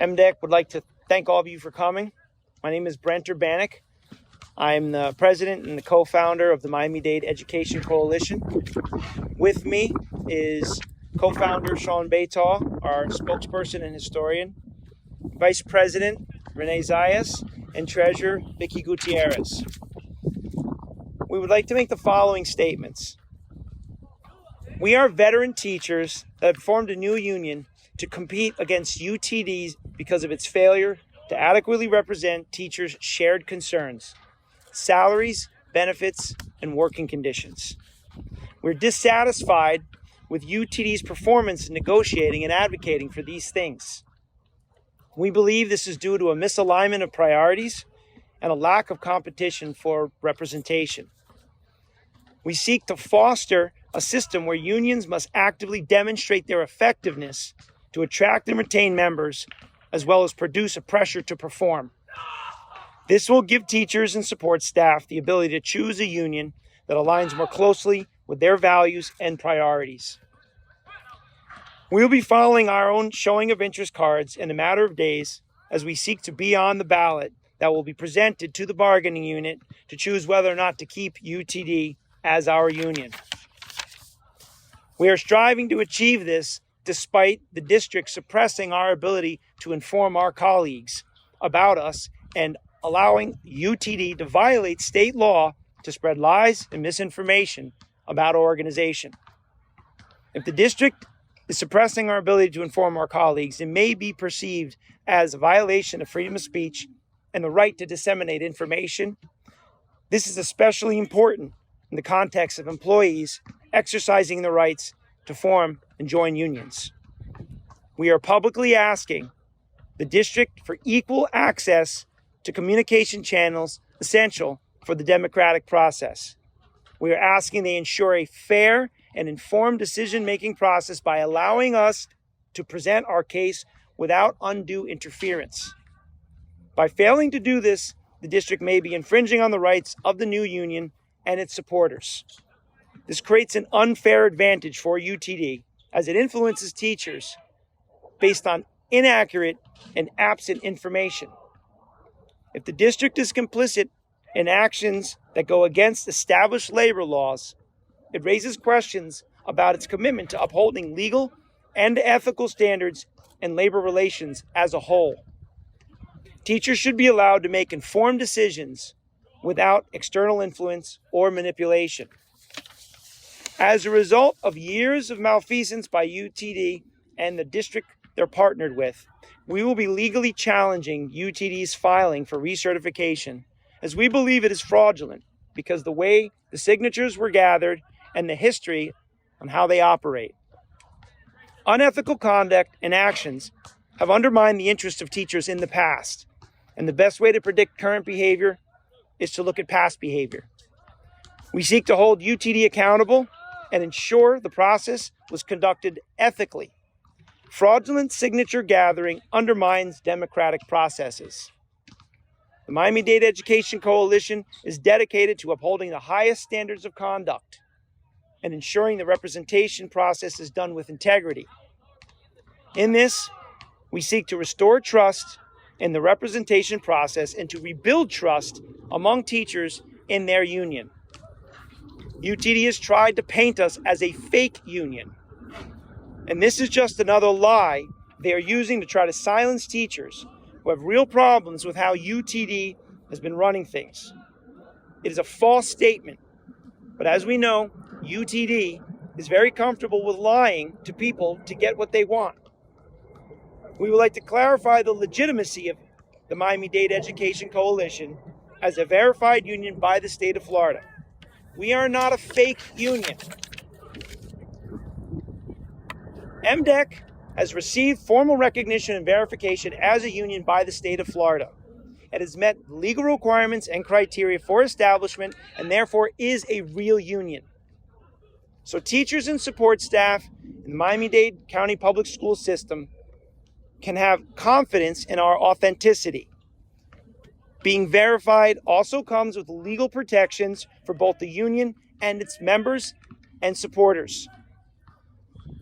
MDEC would like to thank all of you for coming. My name is Brent Urbanek. I'm the president and the co-founder of the Miami-Dade Education Coalition. With me is co-founder Sean Baytall, our spokesperson and historian, vice president Renee Zayas, and treasurer Vicky Gutierrez. We would like to make the following statements. We are veteran teachers that have formed a new union to compete against UTDs because of its failure to adequately represent teachers' shared concerns, salaries, benefits, and working conditions. We're dissatisfied with UTD's performance in negotiating and advocating for these things. We believe this is due to a misalignment of priorities and a lack of competition for representation. We seek to foster a system where unions must actively demonstrate their effectiveness to attract and retain members, as well as produce a pressure to perform. This will give teachers and support staff the ability to choose a union that aligns more closely with their values and priorities. We will be following our own showing of interest cards in a matter of days as we seek to be on the ballot that will be presented to the bargaining unit to choose whether or not to keep UTD as our union. We are striving to achieve this despite the district suppressing our ability to inform our colleagues about us and allowing UTD to violate state law to spread lies and misinformation about our organization. If the district is suppressing our ability to inform our colleagues, it may be perceived as a violation of freedom of speech and the right to disseminate information. This is especially important in the context of employees exercising their rights to form and join unions. We are publicly asking the district for equal access to communication channels essential for the democratic process. We are asking they ensure a fair and informed decision-making process by allowing us to present our case without undue interference. By failing to do this, the district may be infringing on the rights of the new union and its supporters. This creates an unfair advantage for UTD as it influences teachers based on inaccurate and absent information. If the district is complicit in actions that go against established labor laws, it raises questions about its commitment to upholding legal and ethical standards in labor relations as a whole. Teachers should be allowed to make informed decisions without external influence or manipulation. As a result of years of malfeasance by UTD and the district they're partnered with, we will be legally challenging UTD's filing for recertification, as we believe it is fraudulent because the way the signatures were gathered and the history on how they operate. Unethical conduct and actions have undermined the interests of teachers in the past, and the best way to predict current behavior is to look at past behavior. We seek to hold UTD accountable and ensure the process was conducted ethically. Fraudulent signature gathering undermines democratic processes. The Miami-Dade Education Coalition is dedicated to upholding the highest standards of conduct and ensuring the representation process is done with integrity. In this, we seek to restore trust in the representation process and to rebuild trust among teachers in their union. UTD has tried to paint us as a fake union, and this is just another lie they are using to try to silence teachers who have real problems with how UTD has been running things. It is a false statement, but as we know, UTD is very comfortable with lying to people to get what they want. We would like to clarify the legitimacy of the Miami-Dade Education Coalition as a verified union by the state of Florida. We are not a fake union. MDEC has received formal recognition and verification as a union by the state of Florida. It has met legal requirements and criteria for establishment and therefore is a real union. So teachers and support staff in the Miami-Dade County Public School System can have confidence in our authenticity. Being verified also comes with legal protections for both the union and its members and supporters.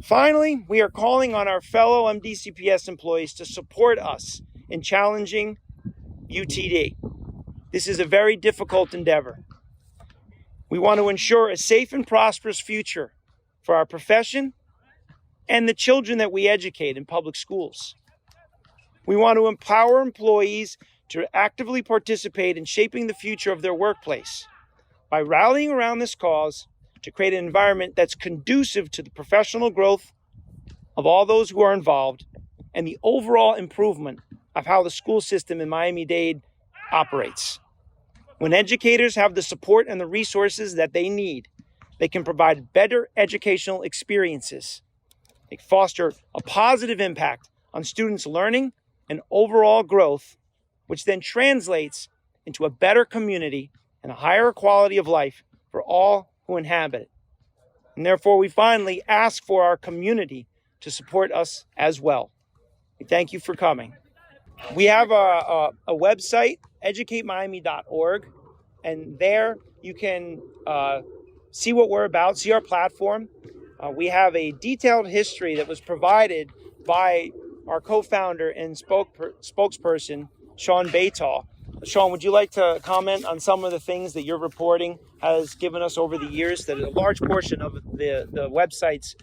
Finally, we are calling on our fellow MDCPS employees to support us in challenging UTD. This is a very difficult endeavor. We want to ensure a safe and prosperous future for our profession and the children that we educate in public schools. We want to empower employees to actively participate in shaping the future of their workplace by rallying around this cause to create an environment that's conducive to the professional growth of all those who are involved and the overall improvement of how the school system in Miami-Dade operates. When educators have the support and the resources that they need, they can provide better educational experiences. They foster a positive impact on students' learning and overall growth, which then translates into a better community and a higher quality of life for all who inhabit it. And therefore, we finally ask for our community to support us as well. We thank you for coming. We have a website, educatemiami.org, and there you can see what we're about, see our platform. We have a detailed history that was provided by our co-founder and spokesperson, Sean Baytall. Sean, would you like to comment on some of the things that your reporting has given us over the years? That a large portion of the website's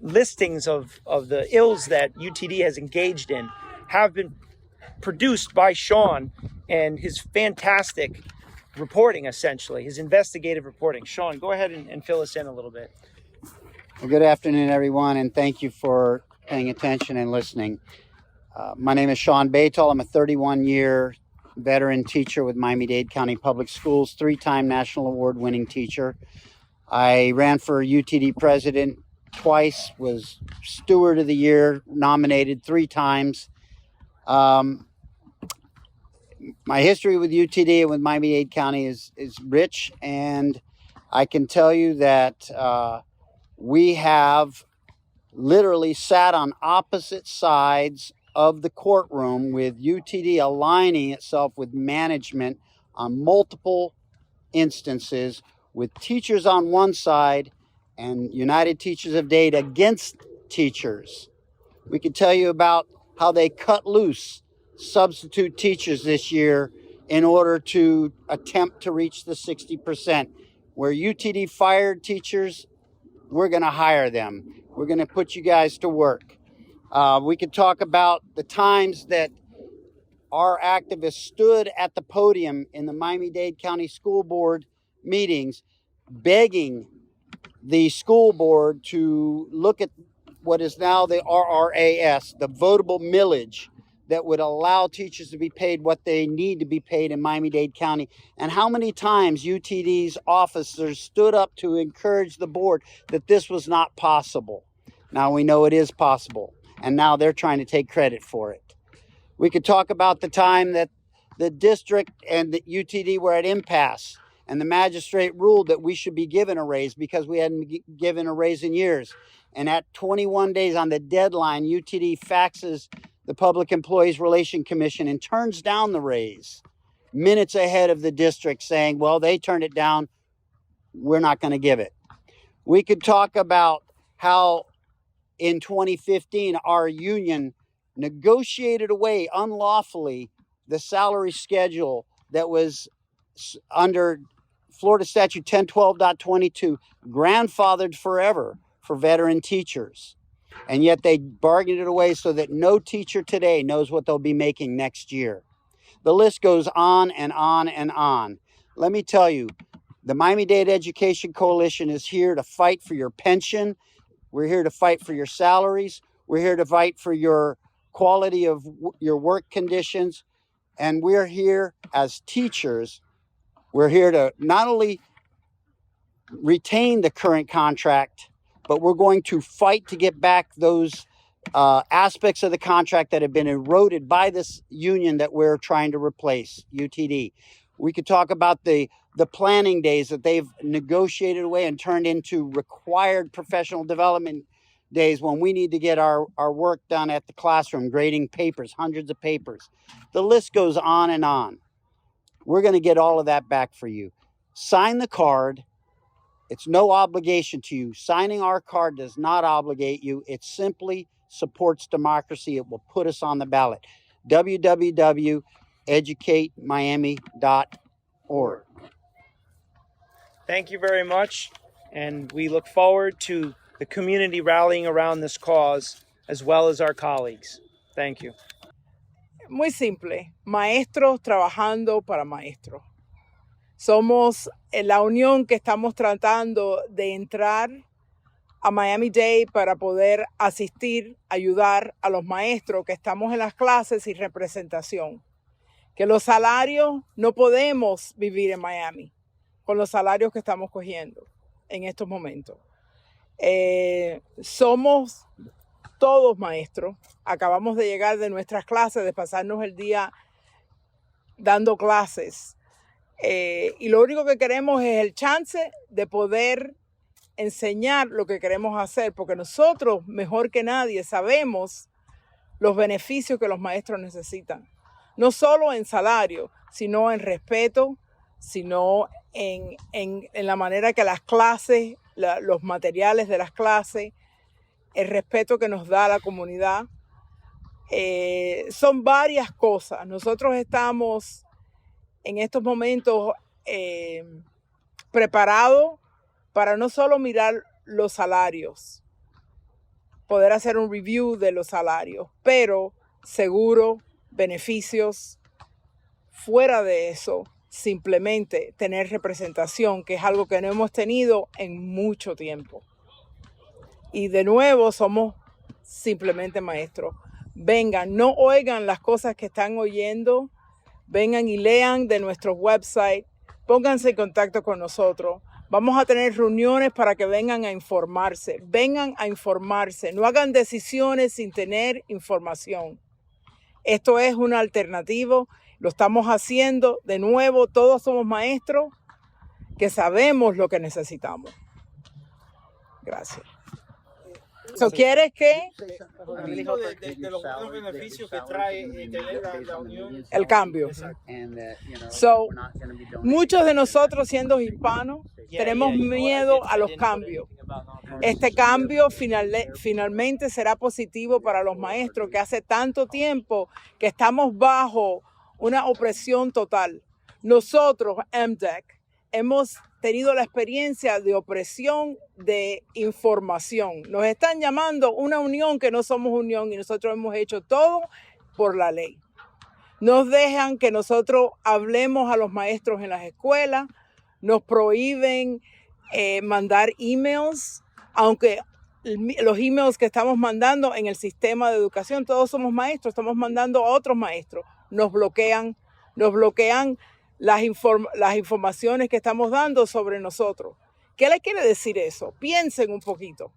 listings of the ills that UTD has engaged in have been produced by Sean and his fantastic reporting, essentially, his investigative reporting. Sean, go ahead and fill us in a little bit. Well, good afternoon, everyone, and thank you for paying attention and listening. My name is Sean Baytall. I'm a 31-year veteran teacher with Miami-Dade County Public Schools, 3-time National Award-winning teacher. I ran for UTD president twice, was Steward of the Year, nominated 3 times. My history with UTD and with Miami-Dade County is rich, and I can tell you that we have literally sat on opposite sides of the courtroom, with UTD aligning itself with management on multiple instances, with teachers on one side and United Teachers of Dade against teachers. We could tell you about how they cut loose substitute teachers this year in order to attempt to reach the 60%. Where UTD fired teachers, we're going to hire them. We're going to put you guys to work. We could talk about the times that our activists stood at the podium in the Miami-Dade County School Board meetings begging the school board to look at what is now the RRAS, the votable millage that would allow teachers to be paid what they need to be paid in Miami-Dade County. And how many times UTD's officers stood up to encourage the board that this was not possible. Now we know it is possible, and now they're trying to take credit for it. We could talk about the time that the district and the UTD were at impasse, and the magistrate ruled that we should be given a raise because we hadn't given a raise in years. And at 21 days on the deadline, UTD faxes the Public Employees Relation Commission and turns down the raise minutes ahead of the district, saying, well, they turned it down, we're not going to give it. We could talk about how in 2015 our union negotiated away unlawfully the salary schedule that was under Florida Statute 1012.22, grandfathered forever for veteran teachers. And yet they bargained it away so that no teacher today knows what they'll be making next year. The list goes on and on and on. Let me tell you, the Miami-Dade Education Coalition is here to fight for your pension. We're here to fight for your salaries. We're here to fight for your quality of your work conditions. And we're here as teachers. We're here to not only retain the current contract, but we're going to fight to get back those aspects of the contract that have been eroded by this union that we're trying to replace, UTD. We could talk about the planning days that they've negotiated away and turned into required professional development days when we need to get our work done at the classroom, grading papers, hundreds of papers. The list goes on and on. We're going to get all of that back for you. Sign the card. It's no obligation to you. Signing our card does not obligate you. It simply supports democracy. It will put us on the ballot. www.educatemiami.org. Thank you very much, and we look forward to the community rallying around this cause, as well as our colleagues. Thank you. Muy simple, maestros trabajando para maestros. Somos la unión que estamos tratando de entrar a Miami-Dade para poder asistir, ayudar a los maestros que estamos en las clases y representación. Que los salarios, no podemos vivir en Miami con los salarios que estamos cogiendo en estos momentos. Somos todos maestros. Acabamos de llegar de nuestras clases, de pasarnos el día dando clases. Y lo único que queremos es el chance de poder enseñar lo que queremos hacer, porque nosotros, mejor que nadie, sabemos los beneficios que los maestros necesitan. No solo en salario, sino en respeto, sino en la manera que las clases, los materiales de las clases, el respeto que nos da la comunidad. Son varias cosas. Nosotros estamos en estos momentos preparados para no solo mirar los salarios, poder hacer un review de los salarios, pero seguro, beneficios. Fuera de eso, simplemente tener representación, que es algo que no hemos tenido en mucho tiempo. Y de nuevo, somos simplemente maestros. Vengan, no oigan las cosas que están oyendo. Vengan y lean de nuestro website. Pónganse en contacto con nosotros. Vamos a tener reuniones para que vengan a informarse. Vengan a informarse. No hagan decisiones sin tener información. Esto es una alternativa. Lo estamos haciendo. De nuevo, todos somos maestros que sabemos lo que necesitamos. Gracias. ¿Quieres que? De los buenos beneficios que trae tener la unión. El cambio. Muchos de nosotros, siendo hispanos, tenemos miedo a los cambios. Este cambio finalmente será positivo para los maestros, que hace tanto tiempo que estamos bajo una opresión total. Nosotros, MDEC, hemos tenido la experiencia de opresión de información. Nos están llamando una unión que no somos unión y nosotros hemos hecho todo por la ley. Nos dejan que nosotros hablemos a los maestros en las escuelas, nos prohíben mandar emails, aunque los emails que estamos mandando en el sistema de educación, todos somos maestros, estamos mandando a otros maestros. Nos bloquean las informaciones que estamos dando sobre nosotros. ¿Qué le quiere decir eso? Piensen un poquito.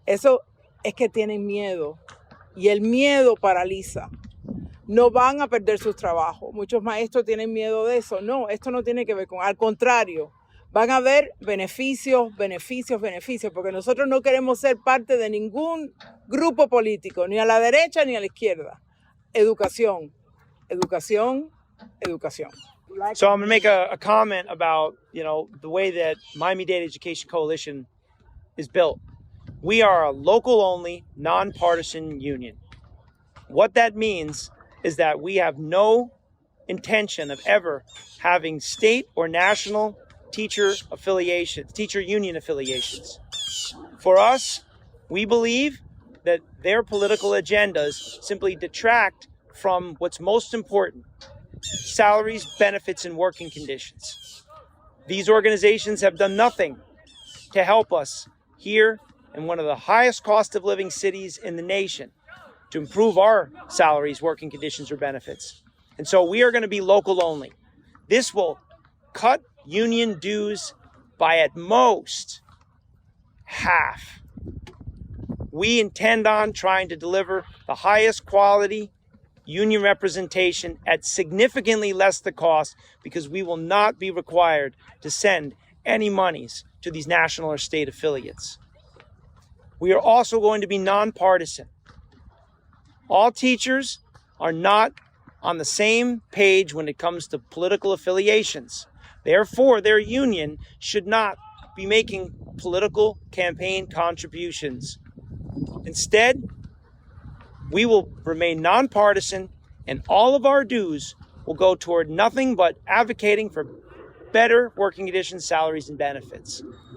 Eso es que tienen miedo y el miedo paraliza. No van a perder sus trabajos. Muchos maestros tienen miedo de eso. No, esto no tiene que ver con... Al contrario, van a haber beneficios, porque nosotros no queremos ser parte de ningún grupo político, ni a la derecha ni a la izquierda. Educación. So I'm going to make a comment about, the way that Miami-Dade Education Coalition is built. We are a local-only, nonpartisan union. What that means is that we have no intention of ever having state or national teacher union affiliations. For us, we believe that their political agendas simply detract from what's most important: salaries, benefits, and working conditions. These organizations have done nothing to help us here in one of the highest cost of living cities in the nation to improve our salaries, working conditions, or benefits. And so we are going to be local only. This will cut union dues by at most half. We intend on trying to deliver the highest quality union representation at significantly less the cost, because we will not be required to send any monies to these national or state affiliates. We are also going to be nonpartisan. All teachers are not on the same page when it comes to political affiliations. Therefore, their union should not be making political campaign contributions. Instead, we will remain nonpartisan, and all of our dues will go toward nothing but advocating for better working conditions, salaries, and benefits.